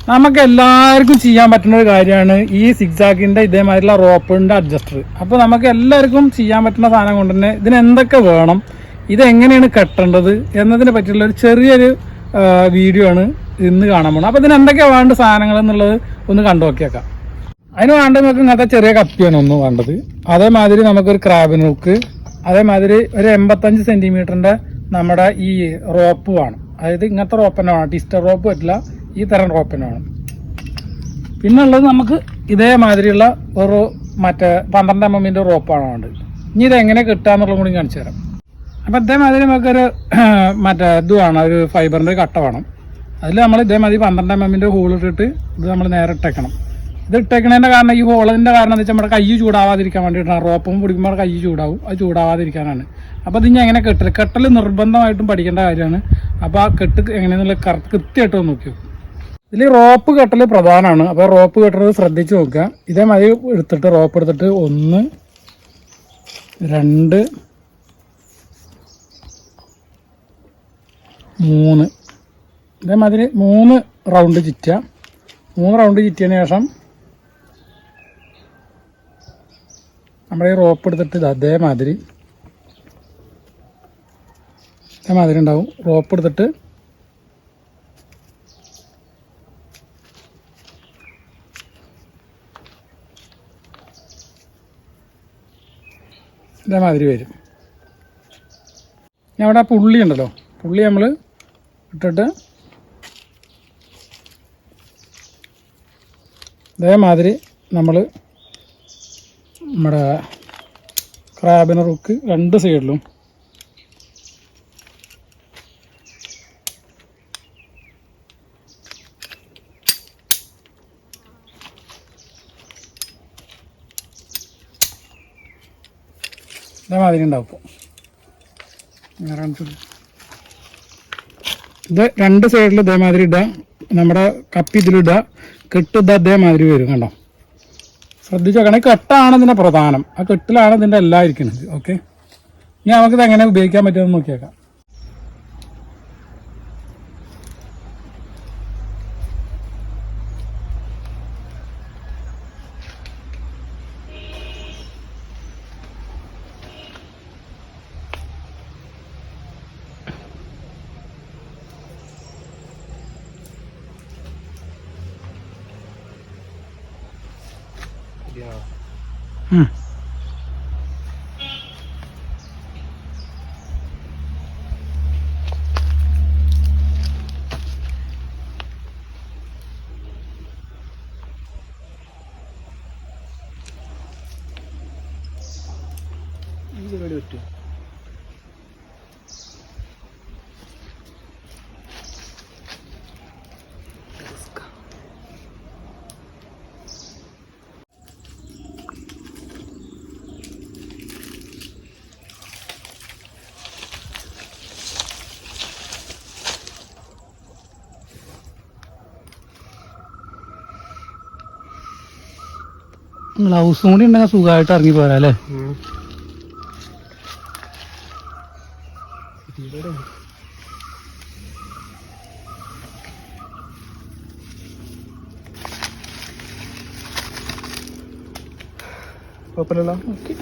നമുക്ക് എല്ലാവർക്കും ചെയ്യാൻ പറ്റുന്ന ഒരു കാര്യമാണ് ഈ സിഗ്സാഗിന്റെ ഇതേമാതിരിയുള്ള റോപ്പിന്റെ അഡ്ജസ്റ്റർ. അപ്പോൾ നമുക്ക് എല്ലാവർക്കും ചെയ്യാൻ പറ്റുന്ന സാധനം കൊണ്ട് തന്നെ ഇതിന് എന്തൊക്കെ വേണം, ഇതെങ്ങനെയാണ് കെട്ടേണ്ടത് എന്നതിനെ പറ്റിയുള്ള ഒരു ചെറിയൊരു വീഡിയോ ആണ് ഇന്ന് കാണാൻ പോകുന്നത്. അപ്പോൾ ഇതിന് എന്തൊക്കെയാണ് വേണ്ട സാധനങ്ങൾ എന്നുള്ളത് ഒന്ന് കണ്ടു നോക്കിയേക്കാം. അതിന് വേണ്ടത് നമുക്ക് ഇങ്ങനത്തെ ചെറിയ കപ്പിയാണ് ഒന്ന് വേണ്ടത്. അതേമാതിരി നമുക്കൊരു ക്രാബിൻ ഹുക്ക്, അതേമാതിരി ഒരു 85 സെന്റിമീറ്ററിന്റെ നമ്മുടെ ഈ റോപ്പ് വേണം. അതായത് ഇങ്ങനത്തെ റോപ്പ് തന്നെ വേണം, ടിസ്റ്റർ റോപ്പ് പറ്റില്ല, ഈ തരം റോപ്പ് തന്നെ വേണം. പിന്നെ ഉള്ളത് നമുക്ക് ഇതേമാതിരിയുള്ള ഒരു മറ്റേ 12 mm റോപ്പാണ് വേണ്ടത്. ഇനി ഇതെങ്ങനെ കിട്ടുകയെന്നുള്ളത് കൂടി കാണിച്ചു തരാം. അപ്പം ഇതേമാതിരി നമുക്കൊരു മറ്റേ ഇത് വേണം, ഒരു ഫൈബറിൻ്റെ കട്ട വേണം. അതിൽ നമ്മൾ ഇതേമാതിരി 12 mm ഹോൾ ഇട്ടിട്ട് ഇത് നമ്മൾ നേരെ ഇട്ടേക്കണം. ഇത് ഇട്ടേക്കണതിൻ്റെ കാരണം, ഈ ഹോളിൻ്റെ കാരണം എന്താ വെച്ചാൽ നമ്മുടെ കൈ ചൂടാവാതിരിക്കാൻ വേണ്ടിയിട്ടാണ്. റോപ്പും പിടിക്കുമ്പോൾ കൈ ചൂടാവും, അത് ചൂടാവാതിരിക്കാനാണ്. അപ്പോൾ ഇത് ഇനി എങ്ങനെ കെട്ടൽ നിർബന്ധമായിട്ടും പഠിക്കേണ്ട കാര്യമാണ്. അപ്പോൾ ആ കെട്ട് എങ്ങനെയെന്നുള്ള കൃത്യമായിട്ട് നോക്കി നോക്കും. ഇതിൽ റോപ്പ് കെട്ടൽ പ്രധാനമാണ്. അപ്പോൾ റോപ്പ് കെട്ടുന്നത് ശ്രദ്ധിച്ച് നോക്കുക. ഇതേമാതിരി എടുത്തിട്ട് റോപ്പ് എടുത്തിട്ട് 1 2 3 ഇതേമാതിരി 3 റൗണ്ട് ചുറ്റുക. 3 റൗണ്ട് ചുറ്റിയതിന് ശേഷം നമ്മുടെ ഈ റോപ്പ് എടുത്തിട്ട് അതേമാതിരി ഉണ്ടാവും. റോപ്പ് എടുത്തിട്ട് ഇതേമാതിരി വരും. ഇനി അവിടെ പുള്ളി ഉണ്ടല്ലോ, പുള്ളി നമ്മൾ ഇട്ടിട്ട് ഇതേമാതിരി നമ്മൾ നമ്മുടെ ക്രാബിന് ഹുക്ക് 2 സൈഡിലും ഇതേമാതിരി ഉണ്ടാവും. ഇത് 2 സൈഡിൽ ഇതേമാതിരി ഇടുക. നമ്മുടെ കപ്പി ഇതിലിടുക, കെട്ട് അതേമാതിരി വരും. കണ്ടോ, ശ്രദ്ധിച്ച് നോക്കണം. കെട്ടാണ് ഇതിൻ്റെ പ്രധാനം. ആ കെട്ടിലാണ് ഇതിൻ്റെ എല്ലാം ഇരിക്കുന്നത്. ഓക്കെ, ഇനി നമുക്കിത് എങ്ങനെ ഉപയോഗിക്കാൻ പറ്റുമെന്ന് നോക്കിയേക്കാം. പറ്റും. ഗ്ലൗസും കൂടി ഉണ്ടെങ്കിൽ സുഖമായിട്ട് ഇറങ്ങി പോരാ അല്ലേ? കുഴപ്പമില്ലല്ലോ. ഓക്കെ.